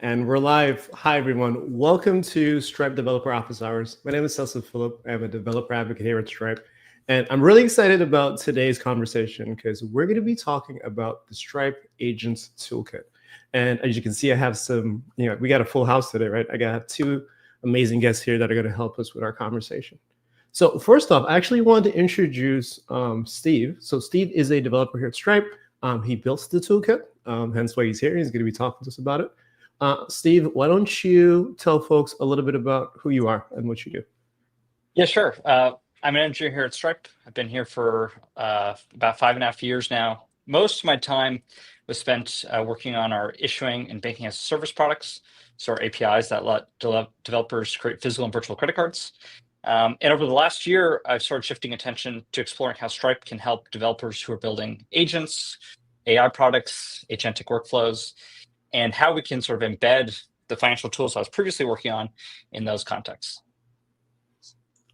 And we're live. Hi, everyone. Welcome to Stripe Developer Office Hours. My name is Cecil Phillip. I'm a developer advocate here at Stripe. And I'm really excited about today's conversation because we're going to be talking about the Stripe Agent Toolkit. And as you can see, I have we got a full house today, right? I got two amazing guests here that are going to help us with our conversation. So first off, I actually wanted to introduce Steve. So Steve is a developer here at Stripe. He built the toolkit, hence why he's here. He's going to be talking to us about it. Steve, why don't you tell folks a little bit about who you are and what you do? Yeah, sure. I'm an engineer here at Stripe. I've been here for about 5.5 years now. Most of my time was spent working on our issuing and banking as a service products, so our APIs that let developers create physical and virtual credit cards. And over the last year, I've started shifting attention to exploring how Stripe can help developers who are building agents, AI products, agentic workflows, and how we can sort of embed the financial tools I was previously working on in those contexts.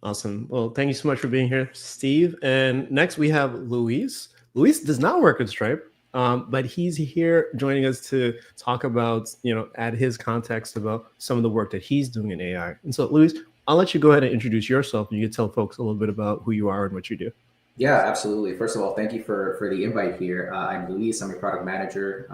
Awesome. Well, thank you so much for being here, Steve. And next we have Luis. Luis does not work at Stripe, but he's here joining us to talk about, add his context about some of the work that he's doing in AI. And so, Luis, I'll let you go ahead and introduce yourself, and you can tell folks a little bit about who you are and what you do. Yeah, absolutely. First of all, thank you for the invite here. I'm Luis. I'm a product manager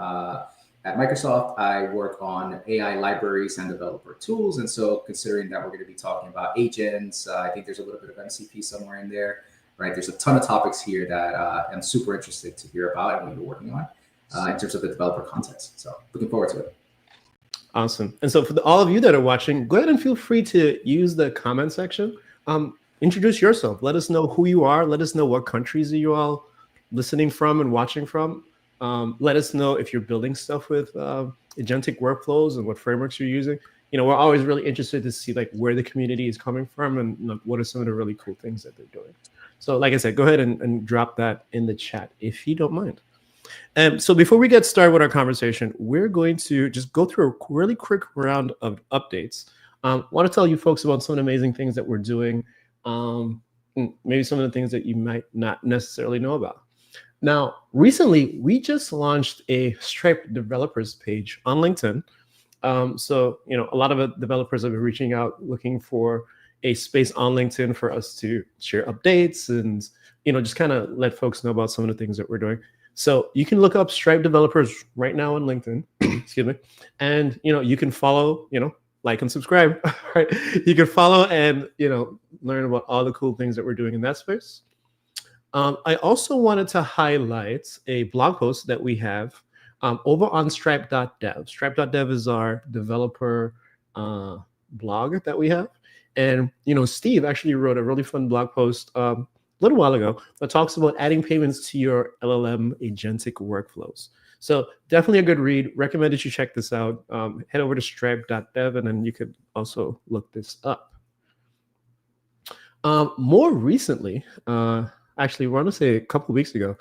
at Microsoft. I work on AI libraries and developer tools. And so considering that we're going to be talking about agents, I think there's a little bit of MCP somewhere in there, right? There's a ton of topics here that I'm super interested to hear about and what you're working on in terms of the developer context. So looking forward to it. Awesome. And so for all of you that are watching, go ahead and feel free to use the comment section. Introduce yourself. Let us know who you are. Let us know what countries are you all listening from and watching from. Let us know if you're building stuff with agentic workflows and what frameworks you're using. We're always really interested to see where the community is coming from and what are some of the really cool things that they're doing. So like I said, go ahead and drop that in the chat if you don't mind. And so before we get started with our conversation, we're going to just go through a really quick round of updates. I want to tell you folks about some of the amazing things that we're doing. Maybe some of the things that you might not necessarily know about. Now, recently, we just launched a Stripe developers page on LinkedIn. So, a lot of developers have been reaching out looking for a space on LinkedIn for us to share updates and, just kind of let folks know about some of the things that we're doing. So you can look up Stripe developers right now on LinkedIn, excuse me, and, you can follow, like and subscribe, right? You can follow and, learn about all the cool things that we're doing in that space. I also wanted to highlight a blog post that we have over on stripe.dev. Stripe.dev is our developer blog that we have. And, Steve actually wrote a really fun blog post a little while ago that talks about adding payments to your LLM agentic workflows. So definitely a good read. Recommend that you check this out. Head over to stripe.dev and then you could also look this up. More recently, actually, I want to say a couple of weeks ago,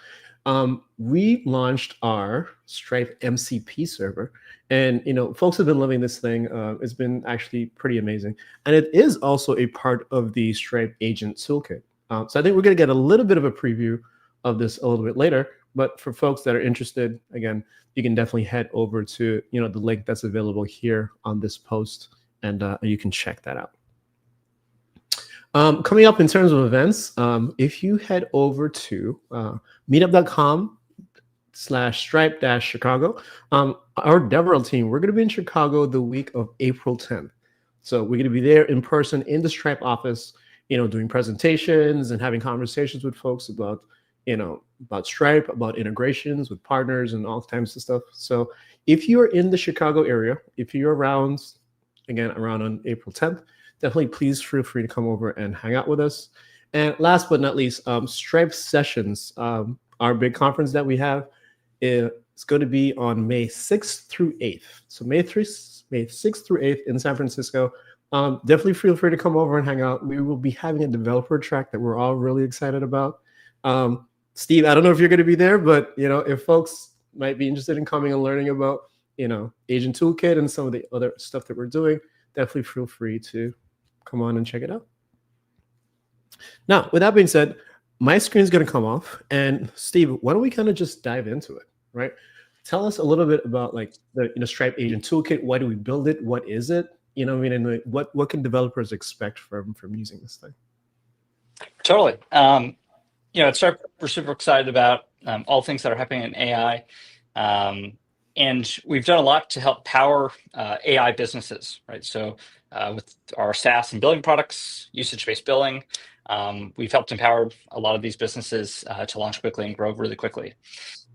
we launched our Stripe MCP server. And, folks have been loving this thing. It's been actually pretty amazing. And it is also a part of the Stripe Agent Toolkit. So I think we're going to get a little bit of a preview of this a little bit later. But for folks that are interested, again, you can definitely head over to, the link that's available here on this post, and you can check that out. Coming up in terms of events, if you head over to meetup.com/stripe-chicago, our DevRel team, we're going to be in Chicago the week of April 10th. So we're going to be there in person in the Stripe office, doing presentations and having conversations with folks about, about Stripe, about integrations with partners and all types of stuff. So if you're in the Chicago area, if you're around on April 10th, definitely please feel free to come over and hang out with us. And last but not least, Stripe Sessions, our big conference that we have, is going to be on May 6th through 8th. So May 6th through 8th in San Francisco. Definitely feel free to come over and hang out. We will be having a developer track that we're all really excited about. Steve, I don't know if you're going to be there, but if folks might be interested in coming and learning about Agent Toolkit and some of the other stuff that we're doing, definitely feel free to come on and check it out. Now, with that being said, my screen is going to come off, and Steve, why don't we kind of just dive into it, right? tell us a little bit about like the Stripe Agent Toolkit. Why do we build it? What is it? And like, what can developers expect from using this thing? Totally. At Stripe, we're super excited about all things that are happening in AI. And we've done a lot to help power AI businesses, right? So with our SaaS and billing products, usage-based billing, we've helped empower a lot of these businesses to launch quickly and grow really quickly.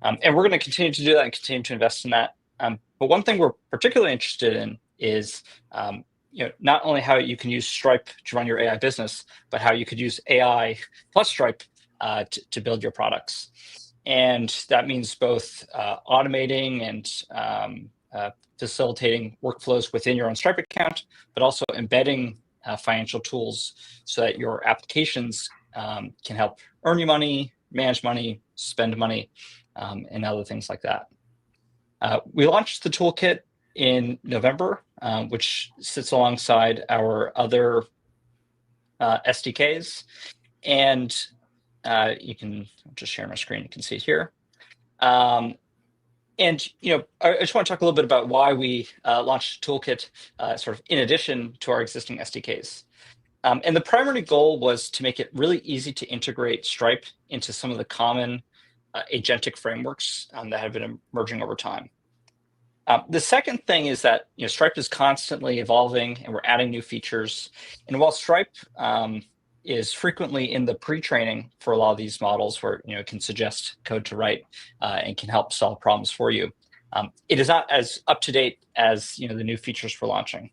And we're going to continue to do that and continue to invest in that. But one thing we're particularly interested in is not only how you can use Stripe to run your AI business, but how you could use AI plus Stripe to build your products. And that means both automating and facilitating workflows within your own Stripe account, but also embedding financial tools so that your applications can help earn you money, manage money, spend money, and other things like that. We launched the toolkit in November, which sits alongside our other SDKs. And you can just share my screen. You can see it here. I just want to talk a little bit about why we launched Toolkit sort of in addition to our existing SDKs. And the primary goal was to make it really easy to integrate Stripe into some of the common agentic frameworks that have been emerging over time. The second thing is that Stripe is constantly evolving and we're adding new features. And while Stripe is frequently in the pre-training for a lot of these models where it can suggest code to write and can help solve problems for you, it is not as up to date as the new features we're launching.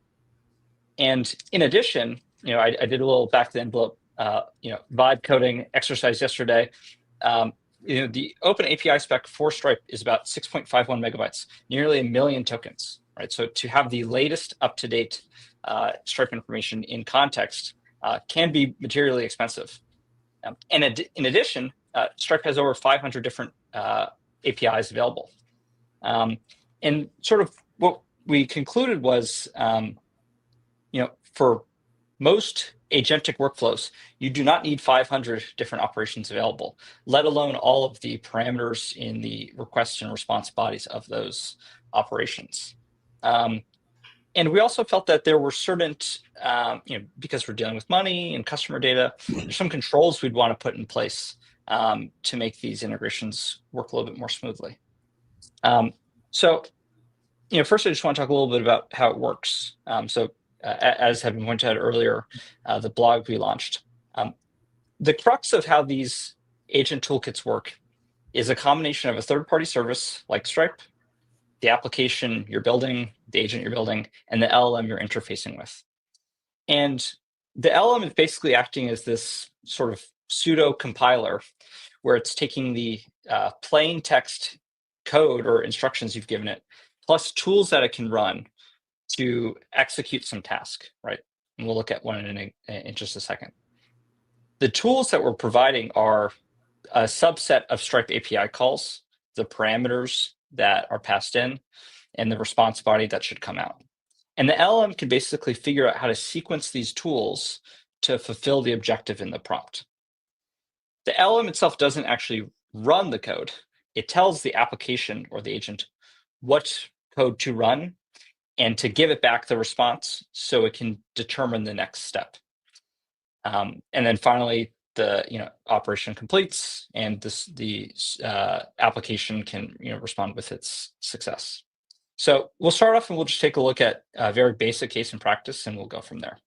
And in addition, I did a little back of the envelope vibe coding exercise yesterday. The open API spec for Stripe is about 6.51 megabytes, nearly 1 million tokens, right? So to have the latest up-to-date Stripe information in context can be materially expensive. And in addition, Stripe has over 500 different APIs available. And sort of what we concluded was, for most agentic workflows, you do not need 500 different operations available, let alone all of the parameters in the request and response bodies of those operations. And we also felt that there were certain, because we're dealing with money and customer data, there's some controls we'd want to put in place to make these integrations work a little bit more smoothly. So, first I just want to talk a little bit about how it works. As had been pointed out earlier, the blog we launched. The crux of how these agent toolkits work is a combination of a third-party service like Stripe, the application you're building, the agent you're building, and the LLM you're interfacing with. And the LLM is basically acting as this sort of pseudo compiler where it's taking the plain text code or instructions you've given it, plus tools that it can run to execute some task, right? And we'll look at one in just a second. The tools that we're providing are a subset of Stripe API calls, the parameters that are passed in, and the response body that should come out. And the LLM can basically figure out how to sequence these tools to fulfill the objective in the prompt. The LLM itself doesn't actually run the code. It tells the application or the agent what code to run and to give it back the response so it can determine the next step. And then finally, the operation completes and the application can respond with its success. So we'll start off and we'll just take a look at a very basic case in practice and we'll go from there.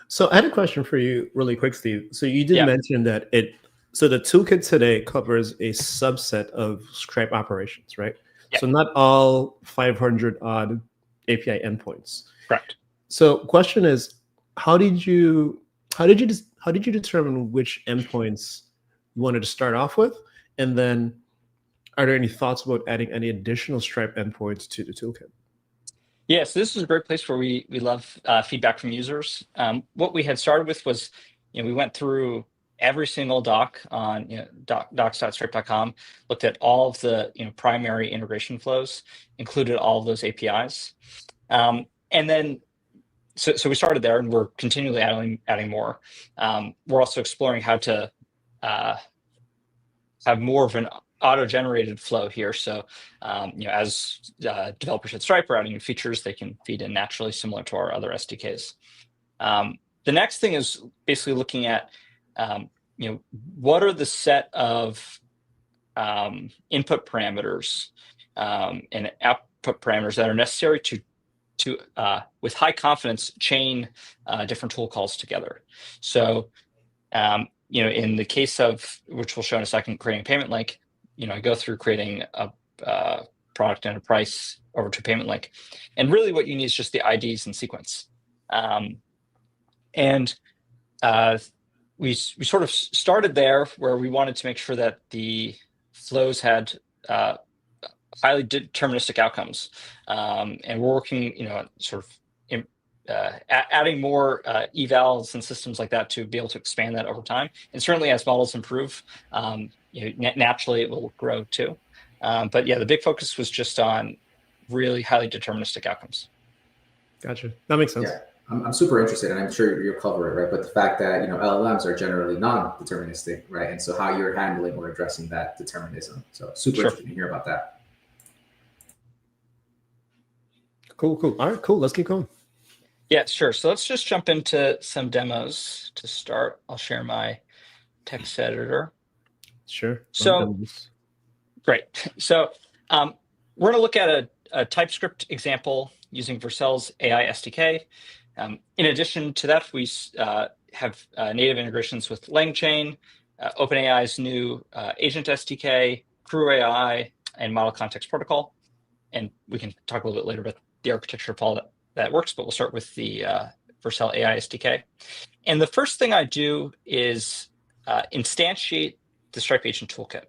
So I had a question for you really quick, Steve. So you did mention that so the toolkit today covers a subset of Stripe operations, right? Yep. So not all 500 odd API endpoints. Correct. So question is, how did you determine which endpoints you wanted to start off with? And then are there any thoughts about adding any additional Stripe endpoints to the toolkit? Yes, this is a great place where we love feedback from users. What we had started with was, we went through every single doc on docs.stripe.com, looked at all of the primary integration flows, included all of those APIs, and then so we started there, and we're continually adding more. We're also exploring how to have more of an auto-generated flow here. So, as developers at Stripe are adding new features, they can feed in naturally, similar to our other SDKs. The next thing is basically looking at, what are the set of input parameters and output parameters that are necessary to with high confidence chain different tool calls together. So, in the case of, which we'll show in a second, creating a payment link, I go through creating a product and a price over to a payment link. And really what you need is just the IDs and sequence. We sort of started there where we wanted to make sure that the flows had highly deterministic outcomes. And we're working, sort of adding more evals and systems like that to be able to expand that over time. And certainly as models improve, naturally it will grow too. But yeah, the big focus was just on really highly deterministic outcomes. Gotcha. That makes sense. Yeah, I'm super interested, and I'm sure you'll cover it, right? But the fact that LLMs are generally non-deterministic, right? And so how you're handling or addressing that determinism. So super interested to hear about that. Cool. All right, cool. Let's keep going. Yeah, sure. So let's just jump into some demos to start. I'll share my text editor. Sure. So great. So we're going to look at a TypeScript example using Vercel's AI SDK. In addition to that, we have native integrations with LangChain, OpenAI's new Agent SDK, CrewAI, and Model Context Protocol. And we can talk a little bit later about the architecture of all that works, but we'll start with the Vercel AI SDK. And the first thing I do is instantiate the Stripe Agent Toolkit.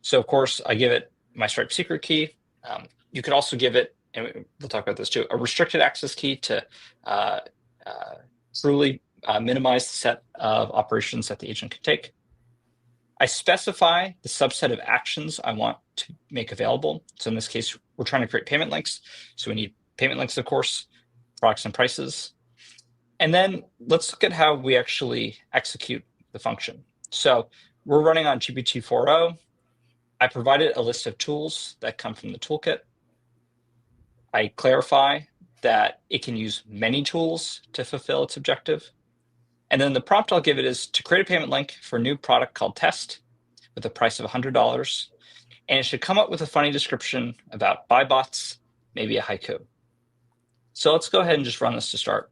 So of course, I give it my Stripe secret key. You could also give it, and we'll talk about this too, a restricted access key to truly minimize the set of operations that the agent can take. I specify the subset of actions I want to make available. So in this case, we're trying to create payment links. So we need payment links, of course, products and prices. And then let's look at how we actually execute the function. So we're running on GPT-4o. I provided a list of tools that come from the toolkit. I clarify that it can use many tools to fulfill its objective. And then the prompt I'll give it is to create a payment link for a new product called Test with a price of $100. And it should come up with a funny description about buy bots, maybe a haiku. So let's go ahead and just run this to start.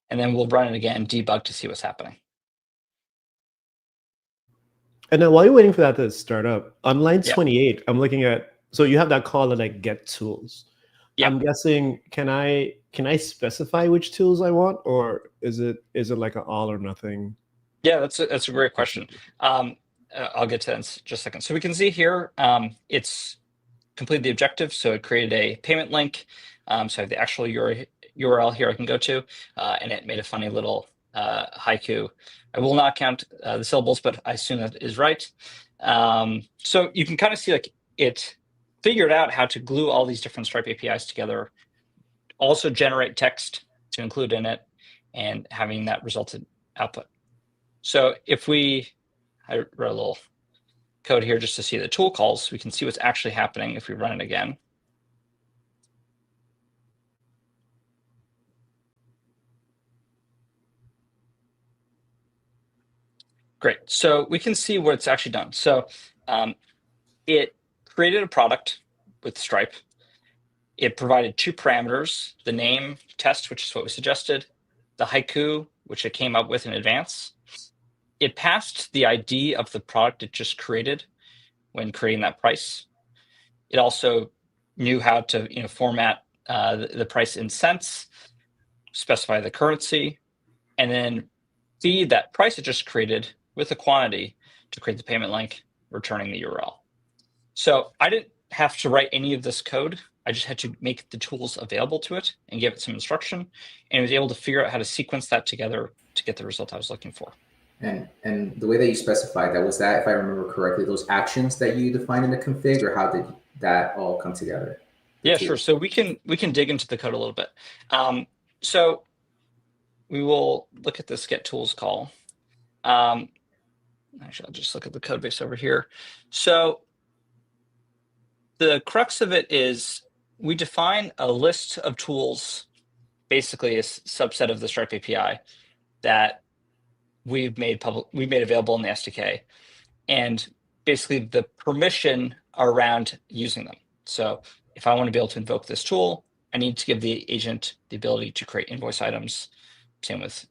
And then we'll run it again, debug to see what's happening. And then while you're waiting for that to start up, on line 28, I'm looking at, so you have that call to like get tools. Yep. I'm guessing, can I specify which tools I want, or is it like an all or nothing? Yeah, that's a great question. I'll get to that in just a second. So we can see here, it's completed the objective. So it created a payment link. So I have the actual URL here I can go to, and it made a funny little haiku. I will not count the syllables, but I assume that is right. So you can kind of see like it figured out how to glue all these different Stripe APIs together, also generate text to include in it, and having that resulted output. So if I wrote a little code here just to see the tool calls, we can see what's actually happening if we run it again. Great. So we can see what it's actually done. So it created a product with Stripe. It provided two parameters, the name test, which is what we suggested, the haiku, which it came up with in advance. It passed the ID of the product it just created when creating that price. It also knew how to format the price in cents, specify the currency, and then feed that price it just created with a quantity to create the payment link, returning the URL. So I didn't have to write any of this code. I just had to make the tools available to it and give it some instruction, and it was able to figure out how to sequence that together to get the result I was looking for. And the way that you specified that, was that, if I remember correctly, those actions that you defined in the config, or how did that all come together? Yeah, sure. So we can dig into the code a little bit. So we will look at this get tools call. actually, I'll just look at the code base over here. So the crux of it is we define a list of tools, basically a subset of the Stripe API that we've made available in the SDK, and basically the permission around using them. So if I want to be able to invoke this tool, I need to give the agent the ability to create invoice items. Same with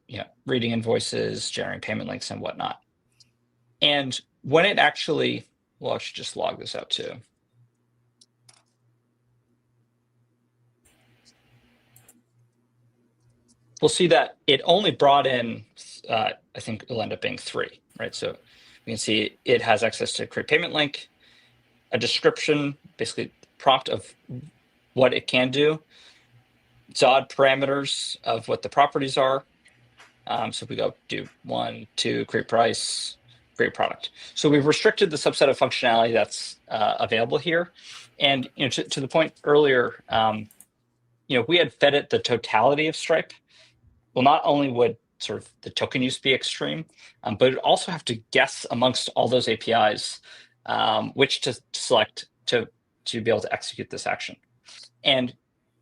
reading invoices, generating payment links, and whatnot. And when it actually, well, I should just log this out too. We'll see that it only brought in, I think it'll end up being 3, right? So we can see it has access to create payment link, a description, basically prompt of what it can do, odd parameters of what the properties are. So if we go do 1, 2, create price, create product. So we've restricted the subset of functionality that's available here. And to the point earlier, we had fed it the totality of Stripe. Well, not only would sort of the token use be extreme, but it would also have to guess amongst all those APIs which to select to be able to execute this action. And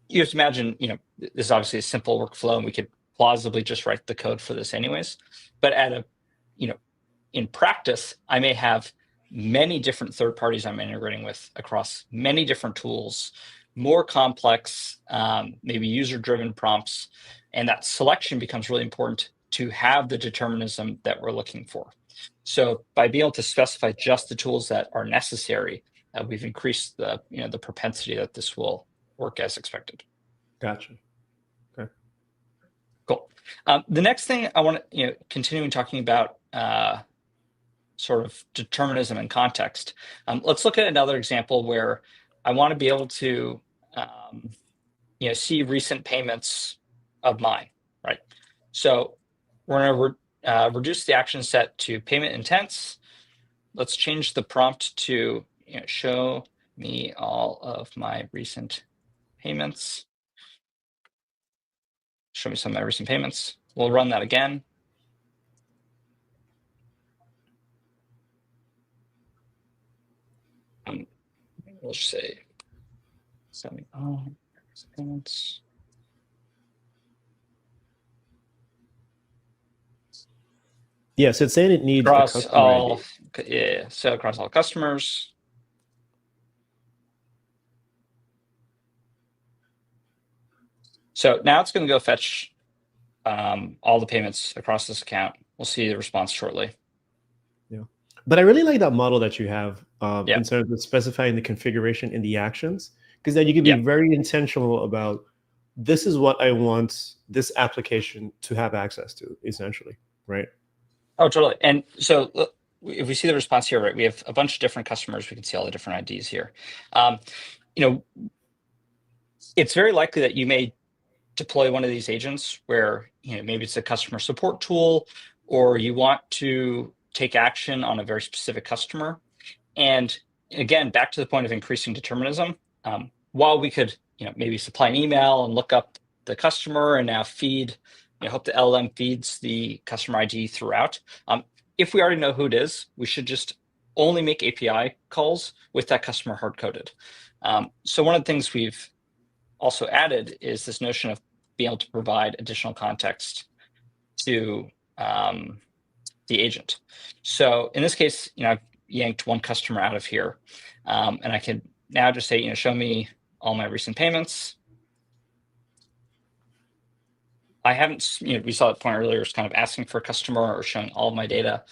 you have to imagine, this is obviously a simple workflow, and we could plausibly just write the code for this anyways. But in practice, I may have many different third parties I'm integrating with across many different tools, more complex, maybe user-driven prompts, and that selection becomes really important to have the determinism that we're looking for. So by being able to specify just the tools that are necessary, we've increased the the propensity that this will work as expected. Gotcha. Okay. Cool. The next thing I want to continuing talking about sort of determinism and context. Let's look at another example where I want to be able to see recent payments of mine, right? So we're going to reduce the action set to payment intents. Let's change the prompt to show me all of my recent payments. Show me some of my recent payments. We'll run that again. We'll just say, send me all payments. Yeah, so it's saying it needs across a customer all, ID. So across all customers. So now it's going to go fetch all the payments across this account. We'll see the response shortly. Yeah, but I really like that model that you have Yeah. in terms of specifying the configuration in the actions, because then you can be very intentional about this is what I want this application to have access to, essentially, right? Oh, totally. And so if we see the response here, right, we have a bunch of different customers. We can see all the different IDs here. It's very likely that you may deploy one of these agents where maybe it's a customer support tool, or you want to take action on a very specific customer. And again, back to the point of increasing determinism, while we could maybe supply an email and look up the customer and now feed, hope the LLM feeds the customer ID throughout. If we already know who it is, we should just only make API calls with that customer hard-coded. So one of the things we've also added is this notion of being able to provide additional context to the agent. So in this case, I've yanked one customer out of here, and I can now just say, show me all my recent payments. I haven't, we saw that point earlier, it's kind of asking for a customer or showing all of my data.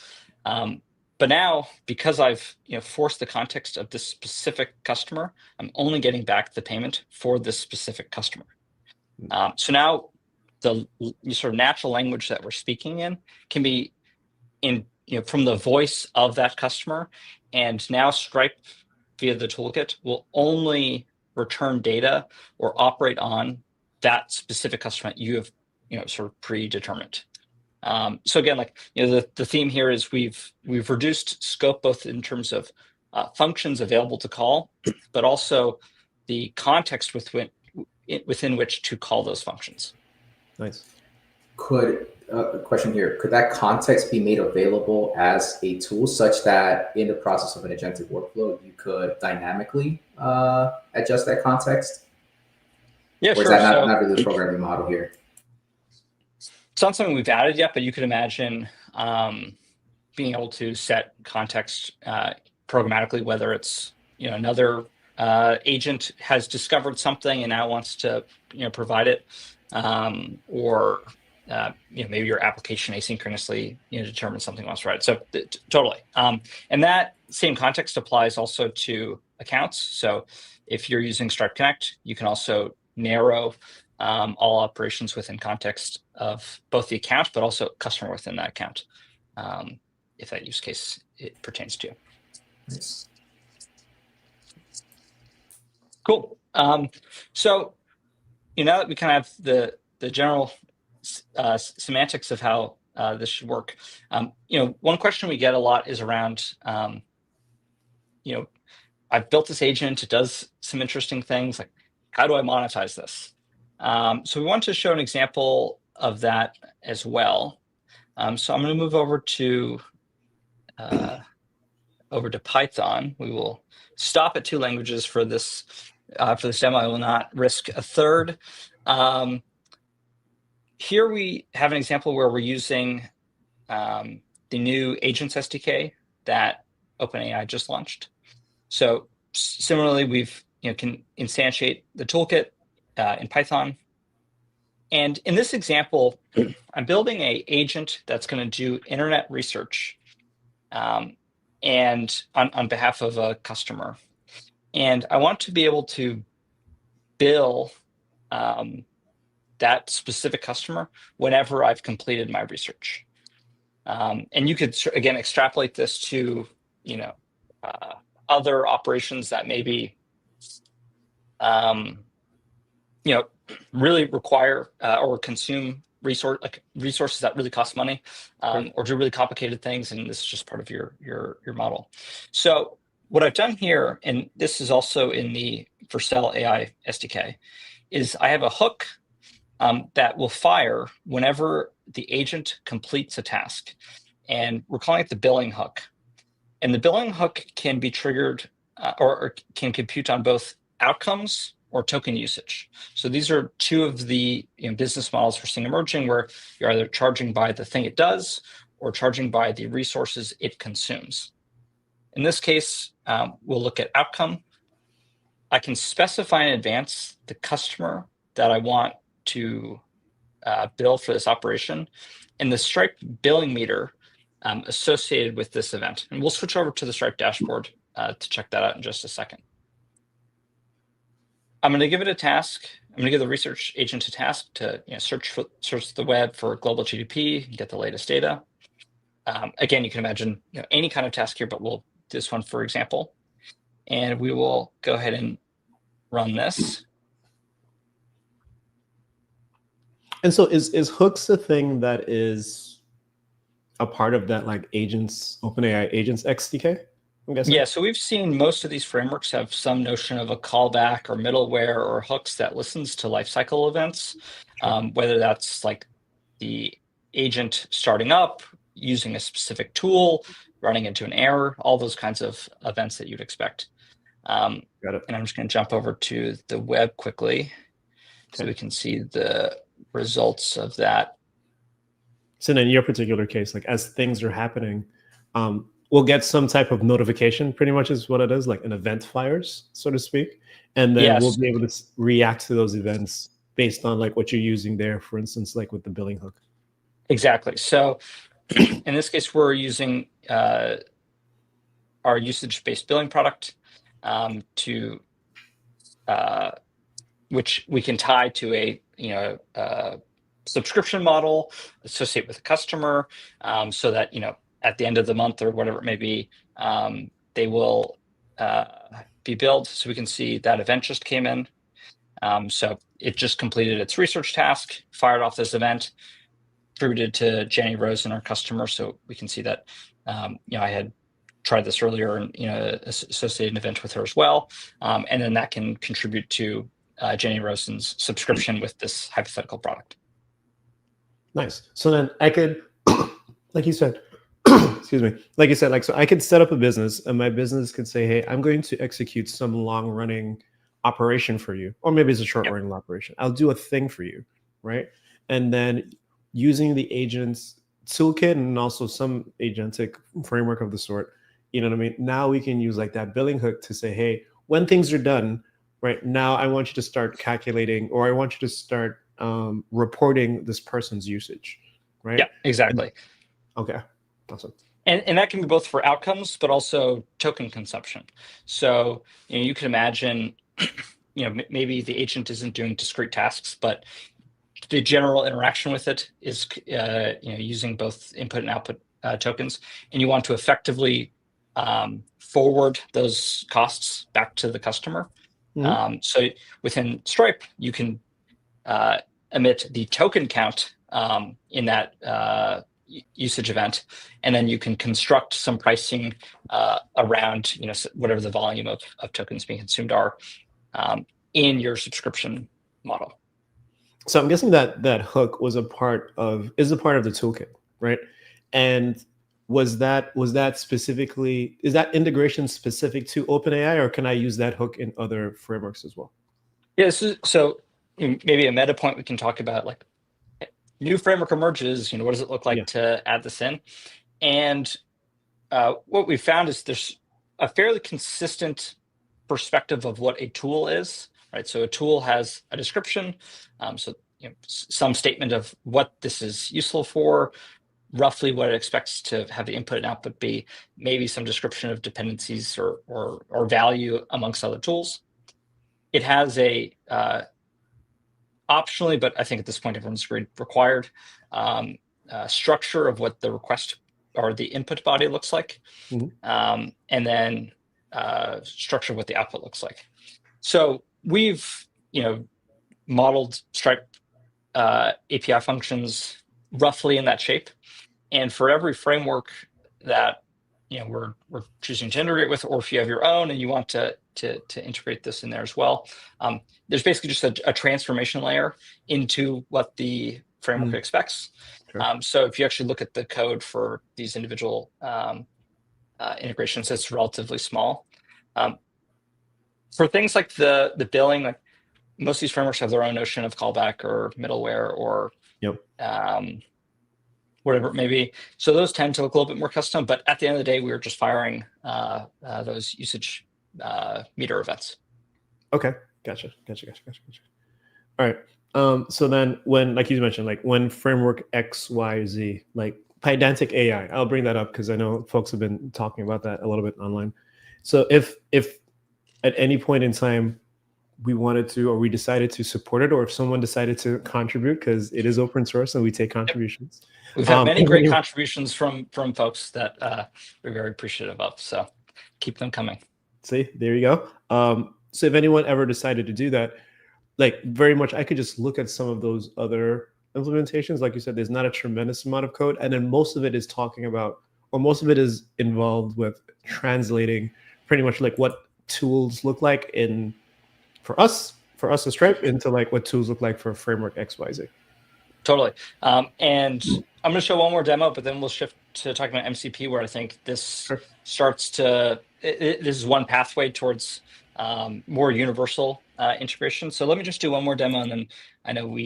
But now, because I've forced the context of this specific customer, I'm only getting back the payment for this specific customer. So now the sort of natural language that we're speaking in can be in from the voice of that customer, and now Stripe via the toolkit will only return data or operate on that specific customer that you have sort of predetermined. So again, like the theme here is we've reduced scope both in terms of functions available to call, but also the context within which to call those functions. Nice. Could a question here? Could that context be made available as a tool, such that in the process of an agentic workflow, you could dynamically adjust that context? Yeah, Or is sure. that not, So not really the programming model here? it's not something we've added yet, but you could imagine being able to set context programmatically, whether it's another agent has discovered something and now wants to provide it, or maybe your application asynchronously determines something else, right? So totally. And that same context applies also to accounts. So if you're using Stripe Connect, you can also narrow all operations within context of both the account, but also customer within that account, if that use case it pertains to. Nice. Cool. So now that we kind of have the general semantics of how this should work, one question we get a lot is around, I've built this agent, it does some interesting things, like how do I monetize this? So we want to show an example of that as well. So I'm going to move over to Python. We will stop at 2 languages for this demo. I will not risk a third. Here we have an example where we're using the new Agents SDK that OpenAI just launched. So similarly, we've can instantiate the toolkit in Python. And in this example, I'm building an agent that's going to do internet research and on behalf of a customer. And I want to be able to bill that specific customer whenever I've completed my research. And you could, again, extrapolate this to, other operations that maybe, really require or consume resources that really cost money, or do really complicated things. And this is just part of your model. So what I've done here, and this is also in the Vercel AI SDK, is I have a hook that will fire whenever the agent completes a task. And we're calling it the billing hook. And the billing hook can be triggered or can compute on both outcomes or token usage. So these are 2 of the business models we're seeing emerging, where you're either charging by the thing it does or charging by the resources it consumes. In this case, we'll look at outcome. I can specify in advance the customer that I want to bill for this operation, and the Stripe billing meter associated with this event. And we'll switch over to the Stripe dashboard to check that out in just a second. I'm going to give it a task. I'm going to give the research agent a task to search the web for global GDP and get the latest data. Again, you can imagine any kind of task here, but we'll do this one for example. And we will go ahead and run this. And so is hooks the thing that is a part of that, like agents, OpenAI agents XDK? I'm guessing? Yeah, so we've seen most of these frameworks have some notion of a callback or middleware or hooks that listens to lifecycle events, whether that's like the agent starting up, using a specific tool, running into an error, all those kinds of events that you'd expect. Got it. And I'm just going to jump over to the web quickly so we can see the results of that. So in your particular case, like as things are happening, we'll get some type of notification, pretty much is what it is, like an event fires, so to speak. And then we'll be able to react to those events based on like what you're using there, for instance, like with the billing hook. Exactly. So in this case, we're using our usage-based billing product which we can tie to a subscription model associated with a customer, so that at the end of the month or whatever it may be, they will be billed. So we can see that event just came in. So it just completed its research task, fired off this event, attributed to Jenny Rose and our customer. So we can see that I had tried this earlier and associated an event with her as well, and then that can contribute to Jenny Rosen's subscription with this hypothetical product. Nice. So then I could, like you said, excuse me, like you said, like, so I could set up a business and my business could say, hey, I'm going to execute some long running operation for you, or maybe it's a short running operation. I'll do a thing for you, right? And then using the agents toolkit and also some agentic framework of the sort, you know what I mean? Now we can use like that billing hook to say, hey, when things are done, right now, I want you to start calculating, or I want you to start reporting this person's usage, right? Yeah, exactly. Okay, awesome. And that can be both for outcomes, but also token consumption. So you can imagine, maybe the agent isn't doing discrete tasks, but the general interaction with it is using both input and output tokens, and you want to effectively forward those costs back to the customer. So within Stripe, you can emit the token count in that usage event, and then you can construct some pricing around whatever the volume of tokens being consumed are in your subscription model. So I'm guessing that that hook is a part of the toolkit, right? And was that specifically, is that integration specific to OpenAI, or can I use that hook in other frameworks as well? Yeah, so maybe a meta point we can talk about, like new framework emerges, what does it look like to add this in? And what we found is there's a fairly consistent perspective of what a tool is, right? So a tool has a description, so some statement of what this is useful for, roughly what it expects to have the input and output be, maybe some description of dependencies or value amongst other tools. It has a optionally, but I think at this point everyone's agreed required structure of what the request or the input body looks like, and then structure of what the output looks like. So we've modeled Stripe API functions roughly in that shape, and for every framework that we're choosing to integrate with, or if you have your own and you want to integrate this in there as well, there's basically just a transformation layer into what the framework expects. Sure. So if you actually look at the code for these individual integrations, it's relatively small. For things like the billing, like most of these frameworks have their own notion of callback or middleware or whatever it may be. So those tend to look a little bit more custom, but at the end of the day, we were just firing those usage meter events. Okay, gotcha. All right. So then when, like you mentioned, like when framework X, Y, Z, like Pydantic AI, I'll bring that up because I know folks have been talking about that a little bit online. So if at any point in time we wanted to, or we decided to support it, or if someone decided to contribute, because it is open source and we take contributions. We've had many great contributions from folks that we're very appreciative of. So keep them coming. See, there you go. So if anyone ever decided to do that, like very much, I could just look at some of those other implementations. Like you said, there's not a tremendous amount of code. And then most of it is talking about, or most of it is involved with translating pretty much like what tools look like for us as Stripe into like what tools look like for framework XYZ. Totally. And I'm going to show one more demo, but then we'll shift to talking about MCP, where I think this starts to, this is one pathway towards more universal integration. So let me just do one more demo, and then I know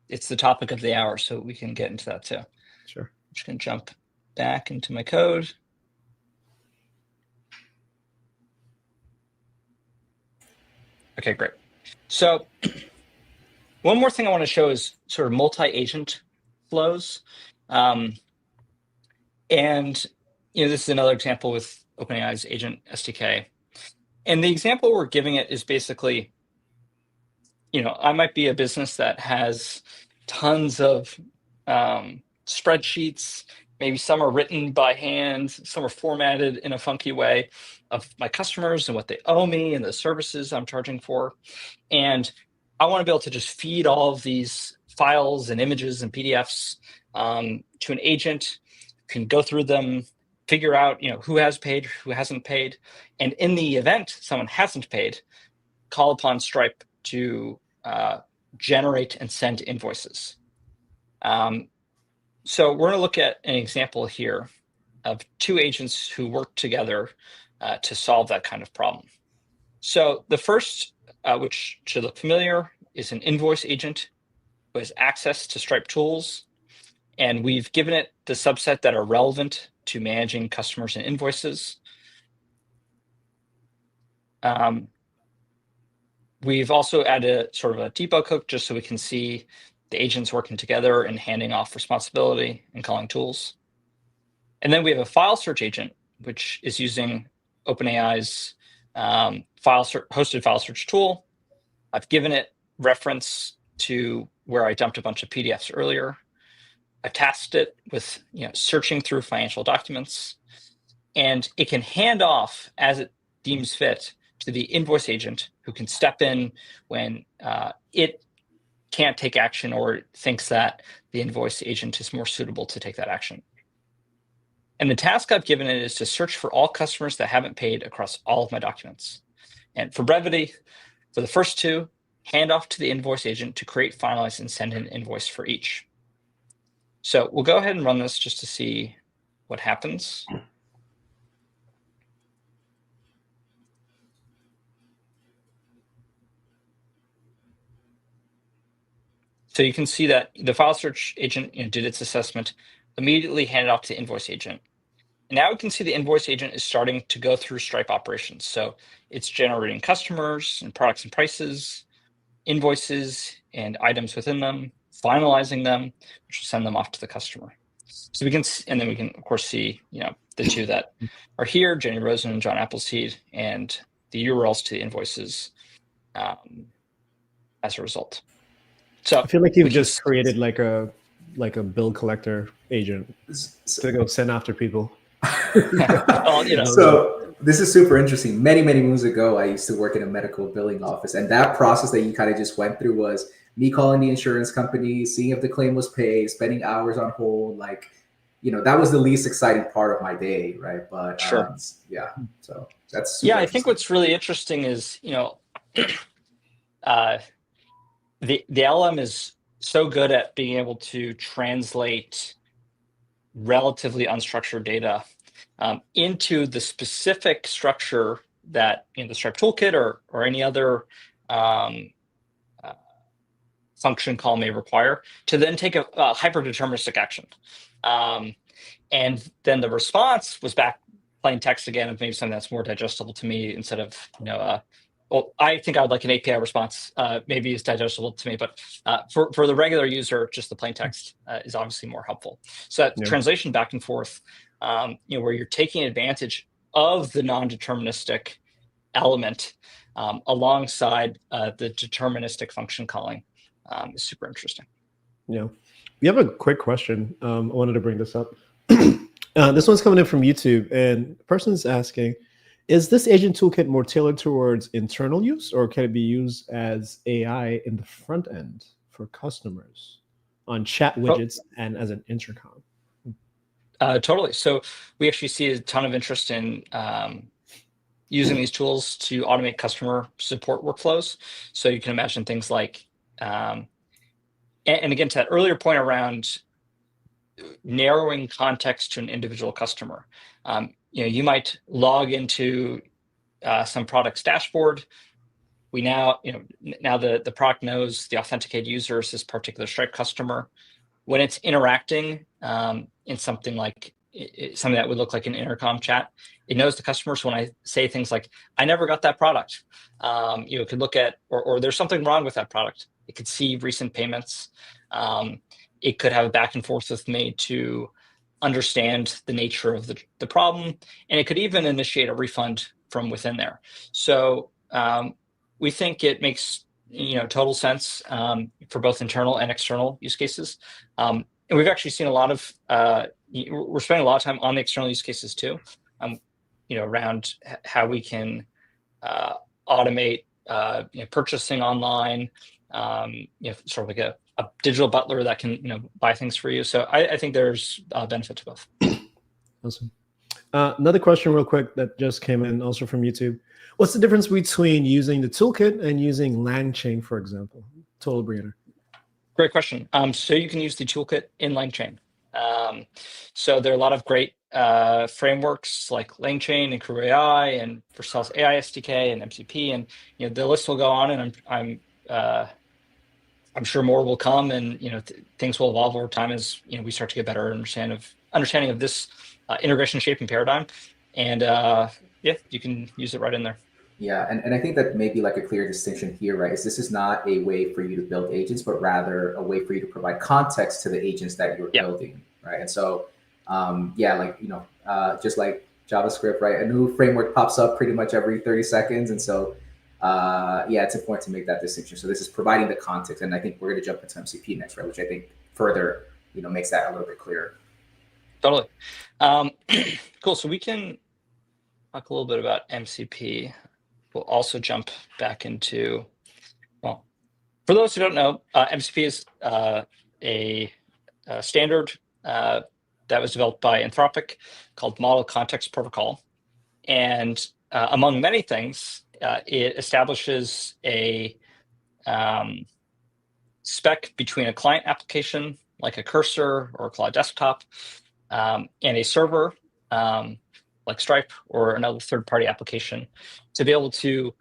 it's the topic of the hour, so we can get into that too. Sure. I'm just going to jump back into my code. Okay, great. So one more thing I want to show is sort of multi-agent flows. And this is another example with OpenAI's Agent SDK. And the example we're giving it is basically, I might be a business that has tons of spreadsheets. Maybe some are written by hand, some are formatted in a funky way, of my customers and what they owe me and the services I'm charging for. And I want to be able to just feed all of these files and images and PDFs to an agent, can go through them, figure out who has paid, who hasn't paid, and in the event someone hasn't paid, call upon Stripe to generate and send invoices. So we're going to look at an example here of two agents who work together to solve that kind of problem. So the first, which should look familiar, is an invoice agent who has access to Stripe tools. And we've given it the subset that are relevant to managing customers and invoices. We've also added sort of a debug hook just so we can see the agents working together and handing off responsibility and calling tools. And then we have a file search agent, which is using OpenAI's hosted file search tool. I've given it reference to where I dumped a bunch of PDFs earlier. I tasked it with searching through financial documents, and it can hand off as it deems fit to the invoice agent, who can step in when it can't take action or thinks that the invoice agent is more suitable to take that action. And the task I've given it is to search for all customers that haven't paid across all of my documents. And for brevity, for the first two, hand off to the invoice agent to create, finalize, and send an invoice for each. So we'll go ahead and run this just to see what happens. So you can see that the file search agent did its assessment, immediately handed off to the invoice agent. And now we can see the invoice agent is starting to go through Stripe operations. So it's generating customers and products and prices, invoices and items within them, finalizing them, which will send them off to the customer. So we can, and then we can of course see, the two that are here, Jenny Rosen and John Appleseed, and the URLs to the invoices as a result. So I feel like you've just created like a bill collector agent to go send after people. Well, So this is super interesting. Many moons ago, I used to work in a medical billing office, and that process that you kind of just went through was me calling the insurance company, seeing if the claim was paid, spending hours on hold. Like, that was the least exciting part of my day, right? But sure. Yeah, so that's super I think what's really interesting is the LM is so good at being able to translate relatively unstructured data into the specific structure that the Stripe Toolkit or any other function call may require, to then take a hyperdeterministic action. And then the response was back plain text again, of maybe something that's more digestible to me instead of well, I think I would like an API response. Maybe it's digestible to me, but for the regular user, just the plain text is obviously more helpful. So that translation back and forth, where you're taking advantage of the non-deterministic element alongside the deterministic function calling is super interesting. Yeah, we have a quick question. I wanted to bring this up. This one's coming in from YouTube, and the person is asking, is this agent toolkit more tailored towards internal use, or can it be used as AI in the front end for customers on chat widgets and as an intercom? Totally. So we actually see a ton of interest in using these tools to automate customer support workflows. So you can imagine things like, and again, to that earlier point around narrowing context to an individual customer. You might log into some product's dashboard. We now, now the product knows the authenticated user is this particular Stripe customer. When it's interacting in something like something that would look like an intercom chat, it knows the customers. When I say things like, "I never got that product," it could look at, or there's something wrong with that product. It could see recent payments. It could have a back and forth with me to understand the nature of the problem, and it could even initiate a refund from within there. So we think it makes total sense for both internal and external use cases. And we've actually seen a lot of we're spending a lot of time on the external use cases too, around how we can automate purchasing online, sort of like a digital butler that can buy things for you. So I think there's a benefit to both. Awesome. Another question real quick that just came in also from YouTube. What's the difference between using the toolkit and using LangChain, for example? Total brainer. Great question. So you can use the toolkit in LangChain. So there are a lot of great frameworks like LangChain and CrewAI and Vercel's AI SDK and MCP, and the list will go on. And I'm sure more will come, and things will evolve over time as we start to get better understanding of this integration shaping paradigm. And yeah, you can use it right in there. Yeah, and I think that maybe like a clear distinction here, right, is this is not a way for you to build agents, but rather a way for you to provide context to the agents that you're building, right? And so, yeah, like, just like JavaScript, right, a new framework pops up pretty much every 30 seconds. And so, yeah, it's important to make that distinction. So this is providing the context. And I think we're going to jump into MCP next, right, which I think further, makes that a little bit clearer. Totally. Cool. So we can talk a little bit about MCP. We'll also jump back into, well, for those who don't know, MCP is a standard that was developed by Anthropic called Model Context Protocol. And among many things, it establishes a spec between a client application like a cursor or a Cloud Desktop and a server like Stripe or another third-party application to be able to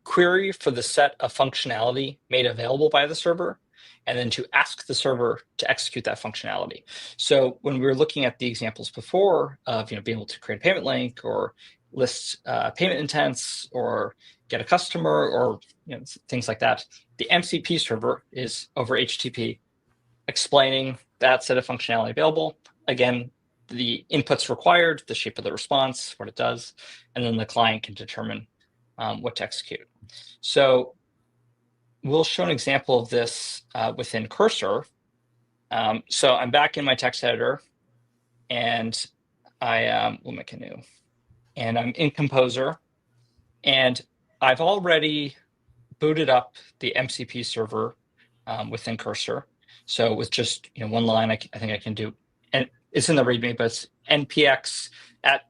query for the set of functionality made available by the server, and then to ask the server to execute that functionality. So when we were looking at the examples before of being able to create a payment link or list payment intents or get a customer or things like that, the MCP server is over HTTP explaining that set of functionality available. Again, the inputs required, the shape of the response, what it does, and then the client can determine what to execute. So we'll show an example of this within Cursor. So I'm back in my text editor, and we'll make a new. And I'm in Composer, and I've already booted up the MCP server within Cursor. So with just one line, I think I can do, and it's in the README, but it's npx at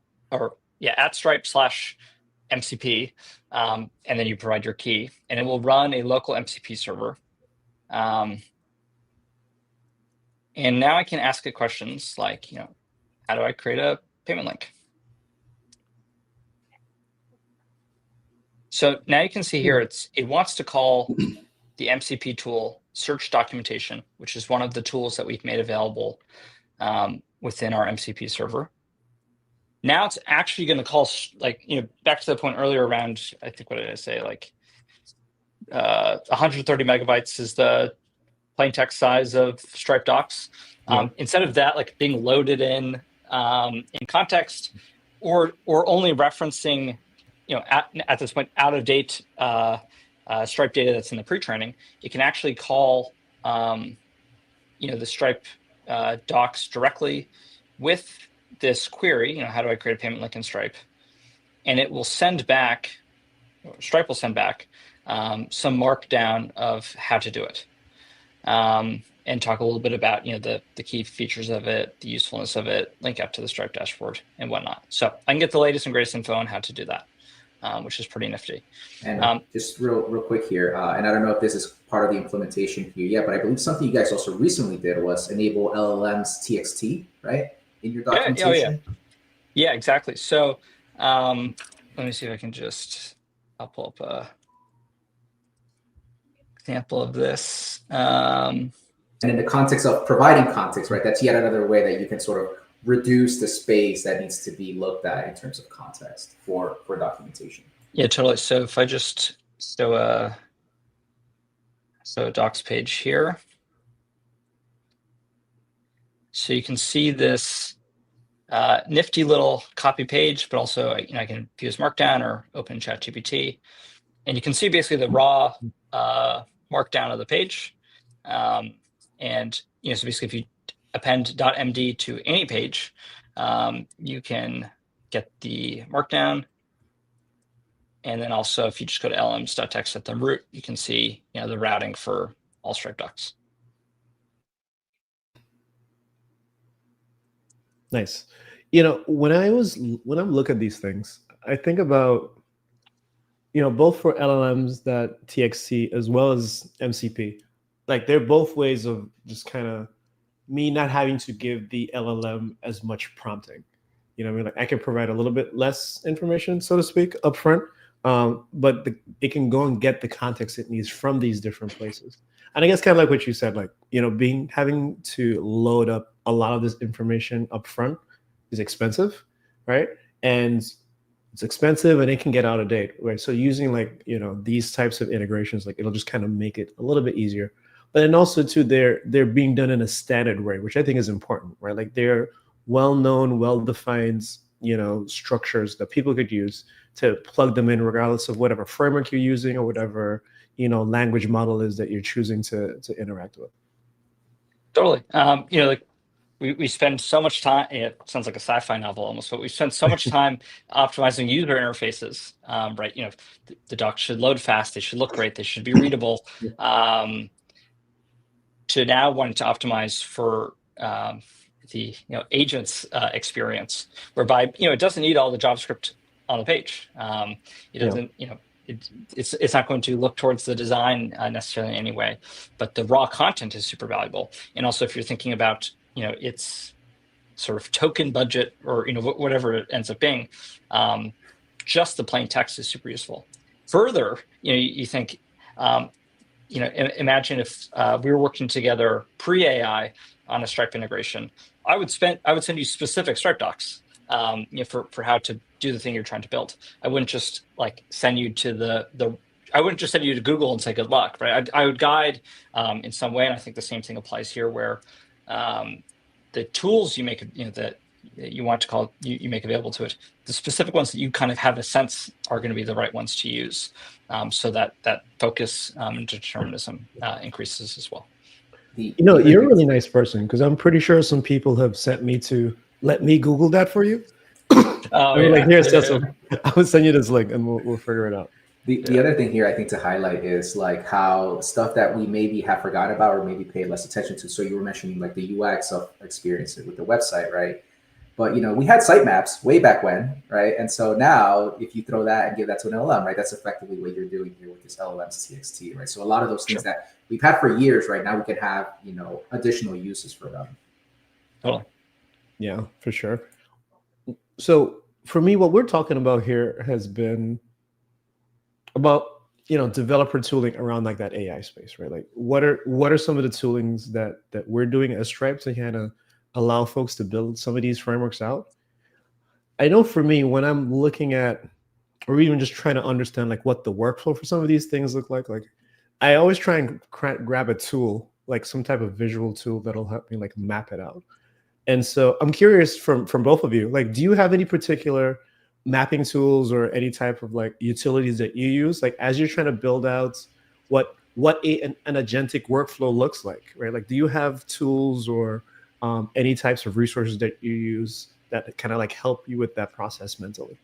stripe/MCP, and then you provide your key, and it will run a local MCP server. And now I can ask it questions like, how do I create a payment link? So now you can see here, it wants to call the MCP tool search documentation, which is one of the tools that we've made available within our MCP server. Now it's actually going to call, back to the point earlier around, I think, what did I say? 130 megabytes is the plain text size of Stripe docs. Instead of that, being loaded in context, or only referencing, at this point, out of date Stripe data that's in the pre-training, it can actually call, the Stripe docs directly with this query, how do I create a payment link in Stripe? And it will send back, Stripe will send back some markdown of how to do it, and talk a little bit about, the key features of it, the usefulness of it, link up to the Stripe dashboard and whatnot. So I can get the latest and greatest info on how to do that, which is pretty nifty. And just real quick here, and I don't know if this is part of the implementation here yet, but I believe something you guys also recently did was enable LLMs TXT, right, in your documentation? Yeah, exactly. So let me see if I can I'll pull up a example of this. And in the context of providing context, right, that's yet another way that you can sort of reduce the space that needs to be looked at in terms of context for documentation. Yeah, totally. So if I just show a docs page here, so you can see this nifty little copy page, but also I can use Markdown or open ChatGPT, and you can see basically the raw markdown of the page. And so basically, if you append .md to any page, you can get the markdown. And then also, if you just go to lms.txt at the root, you can see the routing for all Stripe docs. Nice. When I'm looking at these things, I think about both for LLMs that TXT as well as MCP. like they're both ways of just kind of me not having to give the LLM as much prompting. You know what I mean? Like I can provide a little bit less information, so to speak, upfront, but it can go and get the context it needs from these different places. And I guess kind of like what you said, like, you know, having to load up a lot of this information upfront is expensive, right? And it's expensive and it can get out of date, right? So using like, you know, these types of integrations, like it'll just kind of make it a little bit easier. But then also too, they're being done in a standard way, which I think is important, right? Like they're well-known, well-defined, you know, structures that people could use to plug them in regardless of whatever framework you're using or whatever, you know, language model is that you're choosing to interact with. Totally. You know, like we spend so much time, it sounds like a sci-fi novel almost, but we spend so much time optimizing user interfaces, right? You know, the docs should load fast, they should look great, they should be readable. To now wanting to optimize for the agent's experience, whereby it doesn't need all the JavaScript on the page. It doesn't, it's not going to look towards the design necessarily in any way, but the raw content is super valuable. And also, if you're thinking about its sort of token budget or whatever it ends up being, just the plain text is super useful. Further, you think. Imagine if we were working together pre-AI on a Stripe integration. I would send you specific Stripe docs, for how to do the thing you're trying to build. I wouldn't just like send you to I wouldn't just send you to Google and say good luck, right? I would guide in some way, and I think the same thing applies here, where the tools you make, that you want to call you make available to it, the specific ones that you kind of have a sense are going to be the right ones to use, so that focus and determinism increases as well. You're a really nice person, because I'm pretty sure some people have sent me to let me Google that for you. Like, here, Cecil, I will send you this link and we'll figure it out. The other thing here I think to highlight is like how stuff that we maybe have forgotten about or maybe paid less attention to. So you were mentioning like the UX of experience with the website, right? But we had sitemaps way back when, right? And so now if you throw that and give that to an LLM, right, that's effectively what you're doing here with this LLMs TXT, right? So a lot of those things that we've had for years, right, now we can have, additional uses for them. Totally. Yeah, for sure. So for me, what we're talking about here has been about, developer tooling around like that AI space, right? Like what are some of the toolings that we're doing as Stripe to kind of allow folks to build some of these frameworks out? I know for me, when I'm looking at, or even just trying to understand like what the workflow for some of these things look like I always try and grab a tool, like some type of visual tool that'll help me like map it out. And so I'm curious from both of you, like, do you have any particular mapping tools or any type of like utilities that you use, like as you're trying to build out what an agentic workflow looks like, right? Like, do you have tools or any types of resources that you use that kind of like help you with that process mentally?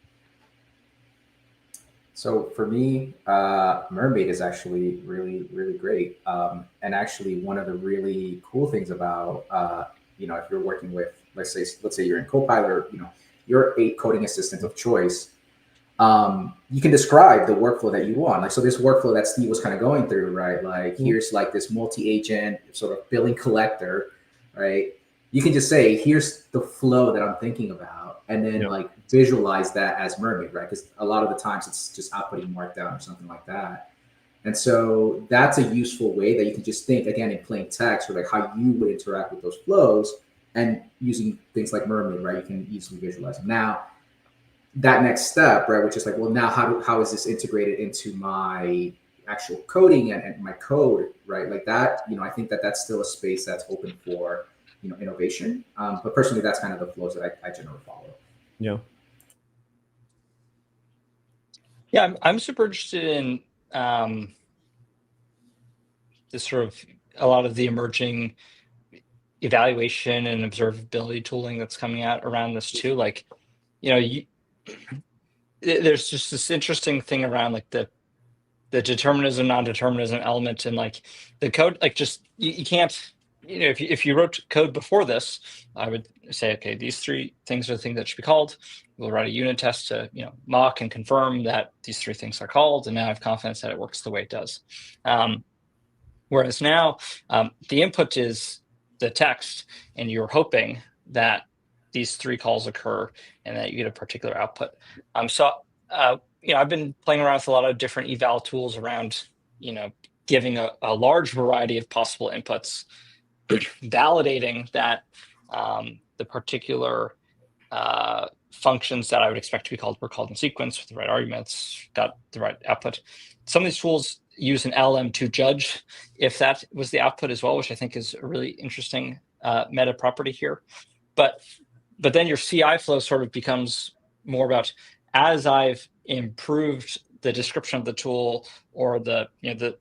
So for me, Mermaid is actually really, really great. And actually one of the really cool things about, if you're working with, let's say you're in Copilot, or, you're a coding assistant of choice, you can describe the workflow that you want. Like, so this workflow that Steve was kind of going through, right? Like here's like this multi-agent sort of billing collector, right? You can just say, here's the flow that I'm thinking about, and then like visualize that as Mermaid, right? Because a lot of the times it's just outputting Markdown or something like that. And so that's a useful way that you can just think again in plain text, or like how you would interact with those flows, and using things like Mermaid, right? You can easily visualize them. Now, that next step, right, which is like, well, now how is this integrated into my actual coding and my code, right? Like that, I think that's still a space that's open for innovation. But personally, that's kind of the flows that I generally follow. Yeah. Yeah, I'm super interested in this sort of a lot of the emerging evaluation and observability tooling that's coming out around this too. Like, there's just this interesting thing around like the determinism, non-determinism element, and like the code, like just you can't, if you wrote code before this, I would say, okay, these three things are the things that should be called. We'll write a unit test to mock and confirm that these three things are called, and now I have confidence that it works the way it does. Whereas now, the input is the text, and you're hoping that these 3 calls occur and that you get a particular output. I've been playing around with a lot of different eval tools around, giving a large variety of possible inputs, validating that the particular functions that I would expect to be called were called in sequence with the right arguments, got the right output. Some of these tools use an LLM to judge if that was the output as well, which I think is a really interesting meta property here. But then your CI flow sort of becomes more about, as I've improved the description of the tool or the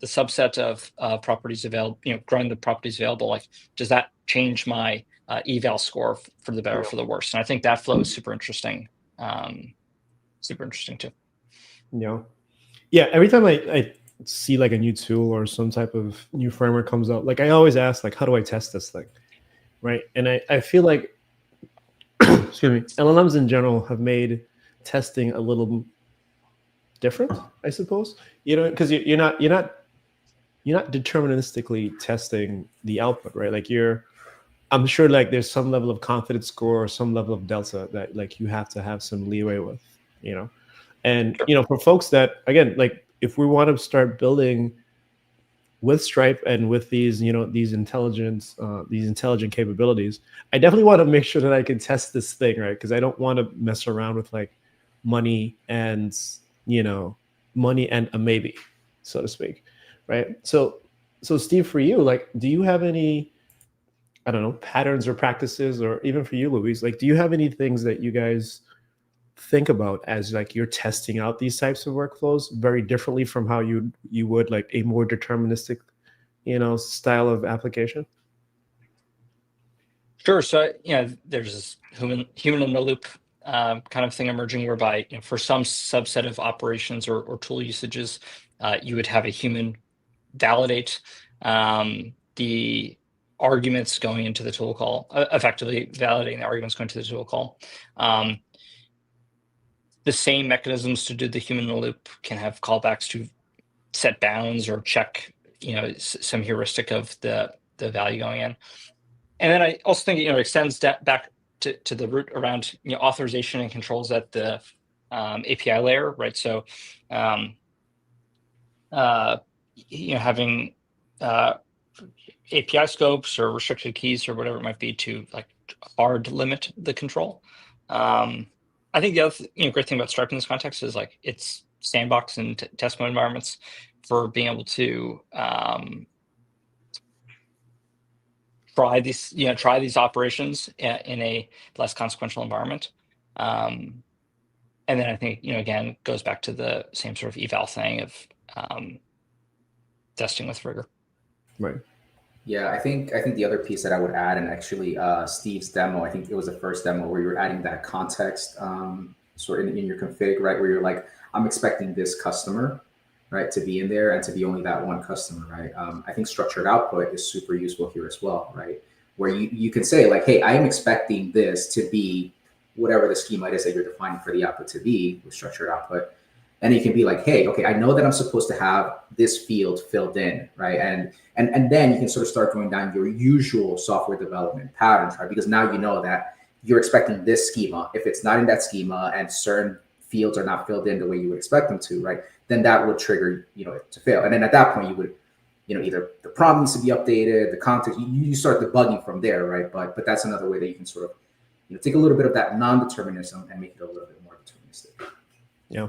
subset of properties available, growing the properties available, like, does that change my eval score for the better or for the worse? And I think that flow is super interesting too. Yeah. Every time I see like a new tool or some type of new framework comes out, like I always ask, like, how do I test this thing, right? And I feel like, excuse me, LLMs in general have made testing a little different, I suppose. Because you're not deterministically testing the output, right? Like I'm sure like there's some level of confidence score or some level of delta that like you have to have some leeway with, and for folks that, again, like if we want to start building with Stripe and with these these intelligent capabilities, I definitely want to make sure that I can test this thing, right? Because I don't want to mess around with like money and a maybe, so to speak, right? So Steve, for you, like, do you have any, I don't know, patterns or practices, or even for you, Luis, like, do you have any things that you guys think about as like you're testing out these types of workflows very differently from how you would like a more deterministic, style of application? Sure. So, there's this human in the loop kind of thing emerging, whereby for some subset of operations or tool usages, you would have a human validate the arguments going into the tool call, effectively validating the arguments going to the tool call. The same mechanisms to do the human in the loop can have callbacks to set bounds or check, some heuristic of the value going in. And then I also think, it extends that back to the root around, authorization and controls at the API layer, right? So, having API scopes or restricted keys or whatever it might be to like hard limit the control. I think the other great thing about Stripe in this context is like it's sandbox and test mode environments for being able to try these operations in a less consequential environment. And then I think, again, goes back to the same sort of eval thing of testing with rigor. Right. Yeah, I think the other piece that I would add, and actually Steve's demo, I think it was the first demo where you were adding that context sort of in your config, right? Where you're like, I'm expecting this customer, right, to be in there and to be only that one customer, right? I think structured output is super useful here as well, right? Where you can say like, hey, I'm expecting this to be whatever the schema is that you're defining for the output to be with structured output. And you can be like, hey, okay, I know that I'm supposed to have this field filled in, right? And then you can sort of start going down your usual software development patterns, right? Because now you know that you're expecting this schema. If it's not in that schema and certain fields are not filled in the way you would expect them to, right? Then that would trigger, it to fail. And then at that point, you would, either the prompt needs to be updated, the context, you start debugging from there, right? But that's another way that you can sort of, take a little bit of that non-determinism and make it a little bit more deterministic. Yeah.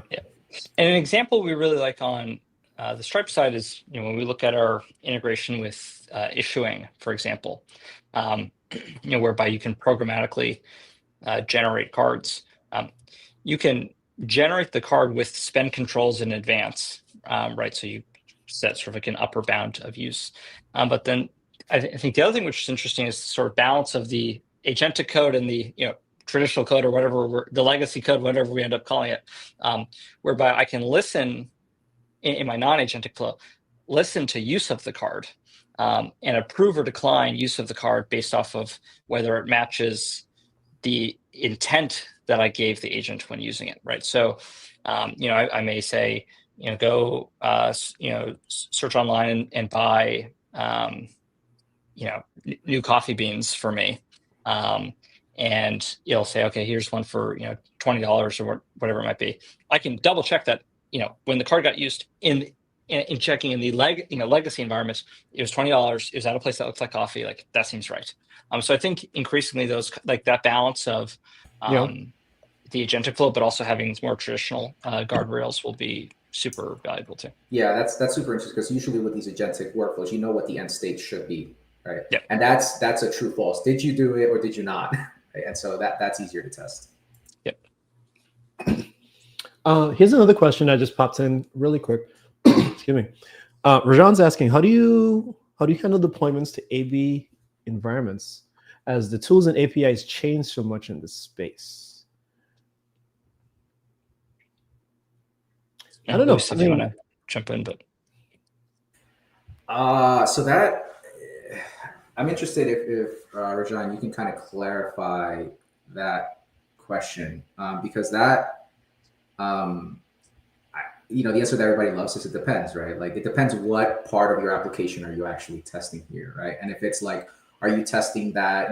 And an example we really like on the Stripe side is, when we look at our integration with issuing, for example, whereby you can programmatically generate cards. You can generate the card with spend controls in advance, right? So you set sort of like an upper bound of use. But then I think the other thing which is interesting is the sort of balance of the agentic code and the traditional code, or whatever, the legacy code, whatever we end up calling it, whereby I can listen in my non-agentic flow, listen to use of the card and approve or decline use of the card based off of whether it matches the intent that I gave the agent when using it, right? So, I may say, go, search online and buy new coffee beans for me. And it'll say, okay, here's one for $20 or whatever it might be. I can double check that when the card got used in checking in the legacy environments, it was $20. It was at a place that looks like coffee. Like that seems right. So I think increasingly those that balance of the agentic flow, but also having more traditional guardrails will be super valuable too. Yeah, that's super interesting because usually with these agentic workflows, you know what the end state should be, right? Yep. And that's a true false. Did you do it or did you not? Right? And so that's easier to test. Yep. Here's another question that just popped in really quick. Excuse me. Rajan's asking, how do you handle deployments to A/B environments as the tools and APIs change so much in this space? Yeah, I don't know. Luis, if you want to jump in, but so that I'm interested if Rajan, you can kind of clarify that question because that the answer that everybody loves is it depends, right? Like it depends what part of your application are you actually testing here, right? And if it's like, are you testing that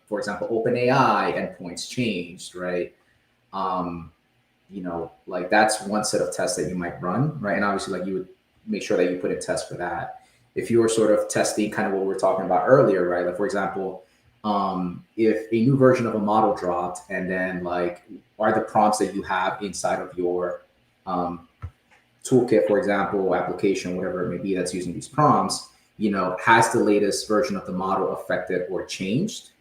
for example, OpenAI endpoints changed, right? Like that's one set of tests that you might run, right? And obviously, like you would make sure that you put in tests for that. If you were sort of testing kind of what we were talking about earlier, right? Like for example, if a new version of a model dropped, and then like are the prompts that you have inside of your toolkit, for example, application, whatever it may be that's using these prompts, has the latest version of the model affected or changed?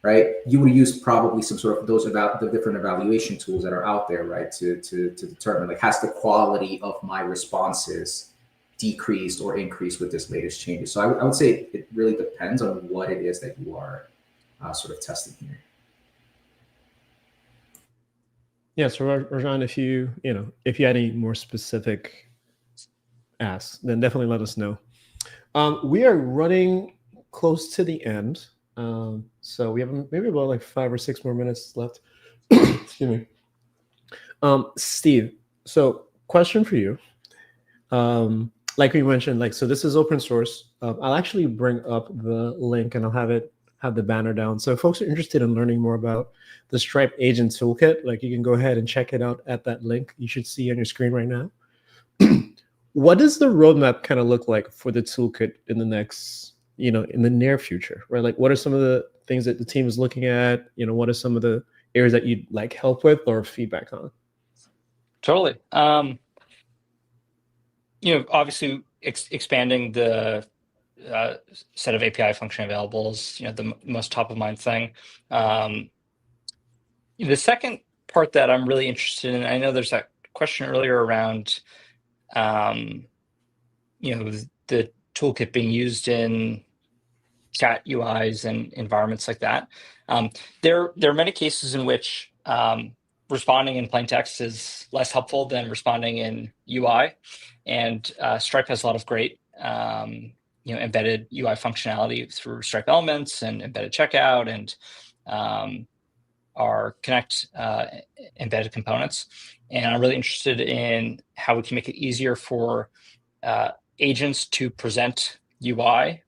Right, you would use probably some sort of those about the different evaluation tools that are out there, right, to determine like has the quality of my responses decreased or increased with this latest changes. So I would say it really depends on what it is that you are sort of testing here. Yeah, so Rajan, if you had any more specific asks, then definitely let us know. We are running close to the end. So we have maybe about like 5 or 6 more minutes left. Excuse me. Steve, so question for you. Like we mentioned, so this is open source. I'll actually bring up the link and I'll have the banner down. So if folks are interested in learning more about the Stripe Agent Toolkit, like you can go ahead and check it out at that link you should see on your screen right now. What does the roadmap kind of look like for the toolkit in the next, in the near future, right? Like what are some of the things that the team is looking at? What are some of the areas that you'd like help with or feedback on? Totally. Obviously expanding the set of API function available is, the most top of mind thing. The second part that I'm really interested in, I know there's that question earlier around, the toolkit being used in chat UIs and environments like that. There are many cases in which responding in plain text is less helpful than responding in UI, and Stripe has a lot of great embedded UI functionality through Stripe Elements and embedded checkout and our Connect embedded components. And I'm really interested in how we can make it easier for agents to present UI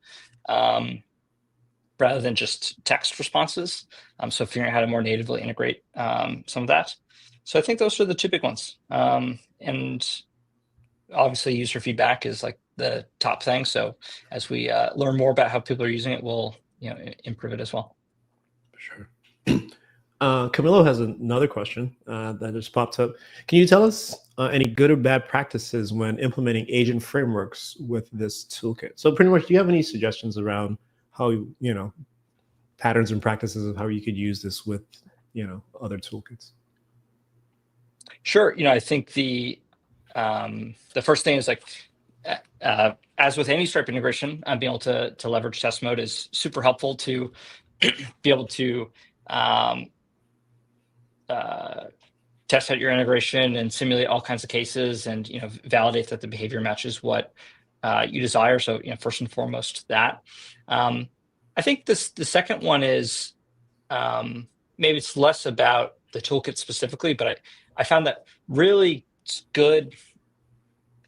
rather than just text responses. So figuring out how to more natively integrate some of that. So I think those are the 2 big ones. And obviously user feedback is like the top thing. So as we learn more about how people are using it, we'll improve it as well. Sure. Camilo has another question that just popped up. Can you tell us any good or bad practices when implementing agent frameworks with this toolkit? So pretty much, do you have any suggestions around how, patterns and practices of how you could use this with, other toolkits? Sure. I think the first thing is like, as with any Stripe integration, being able to leverage test mode is super helpful to be able to test out your integration and simulate all kinds of cases and validate that the behavior matches what you desire. So first and foremost that. I think the second one is maybe it's less about the toolkit specifically, but I found that really good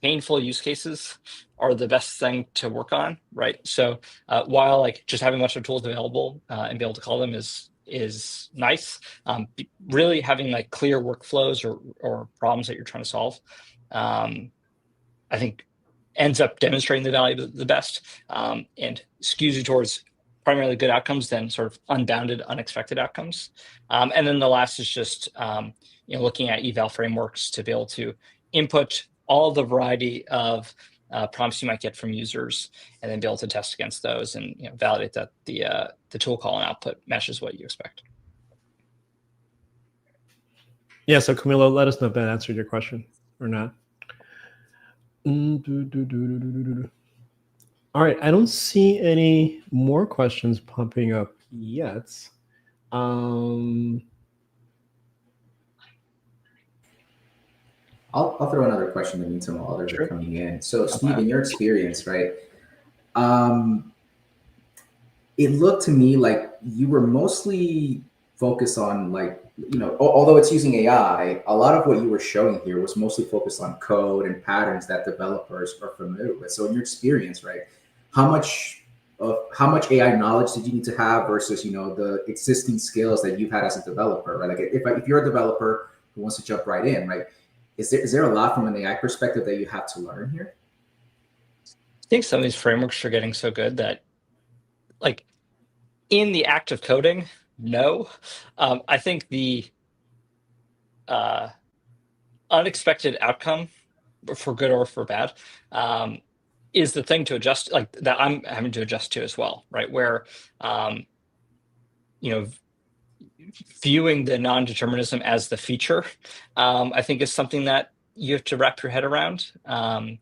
painful use cases are the best thing to work on, right? So while like just having a bunch of tools available and be able to call them is nice, really having like clear workflows or problems that you're trying to solve, I think ends up demonstrating the value the best, and skews you towards primarily good outcomes than sort of unbounded, unexpected outcomes. And then the last is just looking at eval frameworks to be able to input all the variety of prompts you might get from users, and then be able to test against those and validate that the tool call and output meshes what you expect. Yeah, so Camilo, let us know if that answered your question or not. All right, I don't see any more questions popping up yet. I'll throw another question in the meantime while others are coming in. So, Steve, in your experience, right? It looked to me like you were mostly focused on although it's using AI, a lot of what you were showing here was mostly focused on code and patterns that developers are familiar with. So in your experience, right, how much AI knowledge did you need to have versus, the existing skills that you've had as a developer, right? Like if you're a developer who wants to jump right in, right, is there a lot from an AI perspective that you have to learn here? I think some of these frameworks are getting so good that, like, in the act of coding, no. I think the unexpected outcome, for good or for bad, is the thing to adjust, like that I'm having to adjust to as well, right? Where, viewing the non-determinism as the feature, I think is something that you have to wrap your head around. And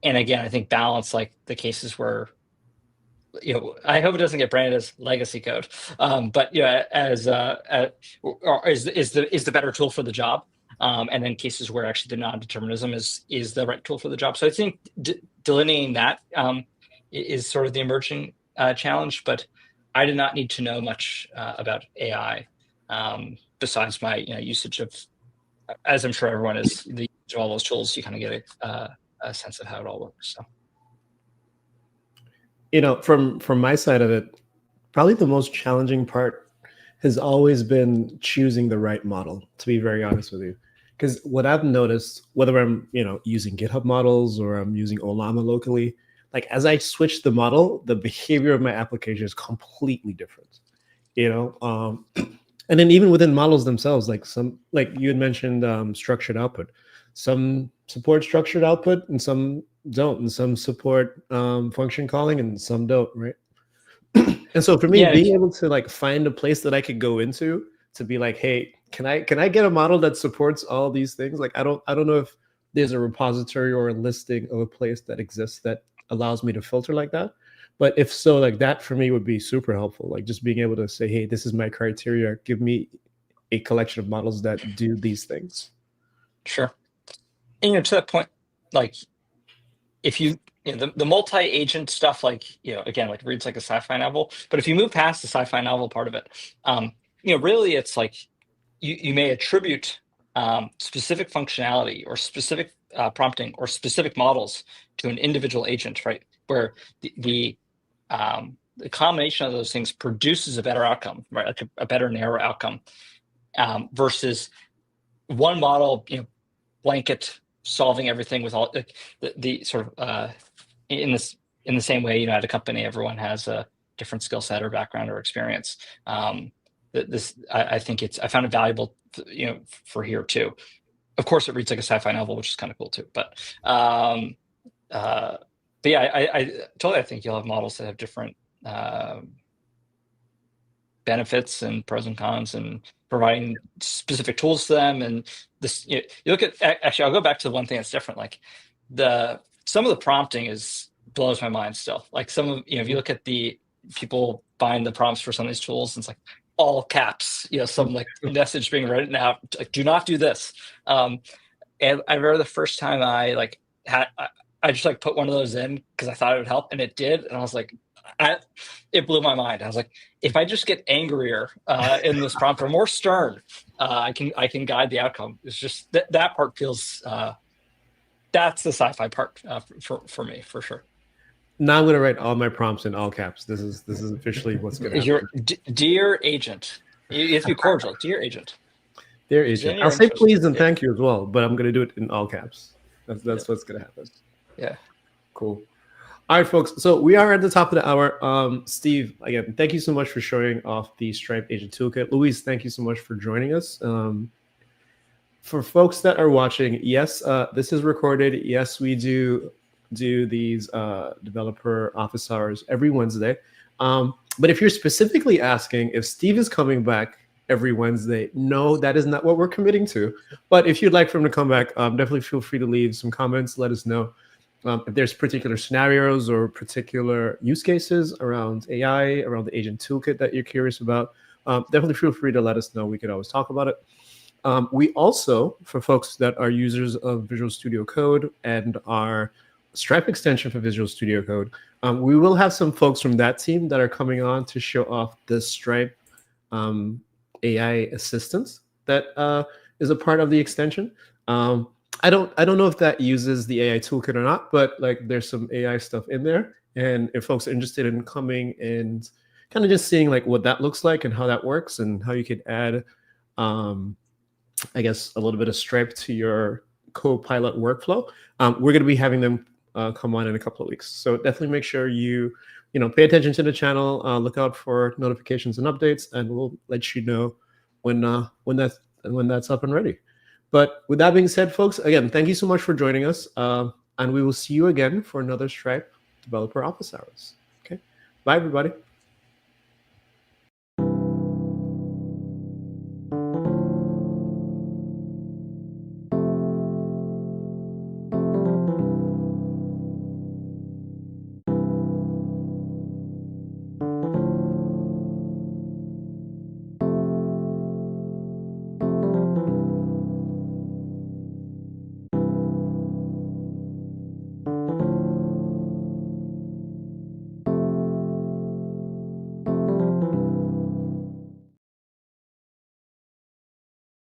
again, I think balance like the cases where, I hope it doesn't get branded as legacy code, but as is the better tool for the job, and then cases where actually the non-determinism is the right tool for the job. So I think delineating that is sort of the emerging challenge. But I did not need to know much about AI besides my usage of, as I'm sure everyone is, the use of all those tools. You kind of get a sense of how it all works. So. From my side of it, probably the most challenging part has always been choosing the right model, to be very honest with you. Because what I've noticed, whether I'm using GitHub models or I'm using Olama locally, like as I switch the model, the behavior of my application is completely different. And then even within models themselves, like you had mentioned structured output. Some support structured output and some don't, and some support function calling and some don't, right? And so for me, being able to like find a place that I could go into to be like, hey, can I get a model that supports all these things? Like I don't know if there's a repository or a listing of a place that exists that allows me to filter like that. But if so, like that for me would be super helpful. Like just being able to say, hey, this is my criteria. Give me a collection of models that do these things. Sure. And to that point, like if the multi-agent stuff, like, again, like reads like a sci-fi novel, but if you move past the sci-fi novel part of it, really it's like you may attribute specific functionality or specific prompting or specific models to an individual agent, right? Where the combination of those things produces a better outcome, right? Like a better narrow outcome, versus one model, blanket solving everything with all the sort of in the same way, at a company, everyone has a different skill set or background or experience. I think I found it valuable, for here too. Of course, it reads like a sci-fi novel, which is kind of cool too. But yeah, I totally, I think you'll have models that have different benefits and pros and cons, and providing specific tools to them. And this, you look at, actually, I'll go back to the one thing that's different. Like some of the prompting blows my mind still. Like some of, if you look at the people buying the prompts for some of these tools, and it's like all caps, some like message being written out, like, do not do this. And I remember the first time I just like put one of those in because I thought it would help, and it did. And I was like, it blew my mind. I was like, if I just get angrier in this prompt or more stern, I can guide the outcome. It's just that part feels That's the sci-fi part for me, for sure. Now I'm going to write all my prompts in all caps. This is officially what's going to happen. Dear agent. You have to be cordial. Dear agent. Dear agent. I'll say please and thank you as well, but I'm going to do it in all caps. That's what's going to happen. Yeah. Cool. All right, folks. So we are at the top of the hour. Steve, again, thank you so much for showing off the Stripe Agent Toolkit. Luis, thank you so much for joining us. For folks that are watching, yes, this is recorded. Yes, we do these developer office hours every Wednesday. But if you're specifically asking if Steve is coming back every Wednesday, no, that is not what we're committing to. But if you'd like for him to come back, definitely feel free to leave some comments. Let us know. If there's particular scenarios or particular use cases around AI, around the agent toolkit that you're curious about, definitely feel free to let us know. We could always talk about it. We also, for folks that are users of Visual Studio Code and our Stripe extension for Visual Studio Code, we will have some folks from that team that are coming on to show off the Stripe AI assistance that is a part of the extension. I don't know if that uses the AI toolkit or not, but like there's some AI stuff in there. And if folks are interested in coming and kind of just seeing like what that looks like and how that works and how you could add, I guess, a little bit of Stripe to your Copilot workflow, we're going to be having them come on in a couple of weeks. So definitely make sure you pay attention to the channel, look out for notifications and updates, and we'll let you know when that's up and ready. But with that being said, folks, again, thank you so much for joining us. And we will see you again for another Stripe Developer Office Hours. Okay. Bye, everybody.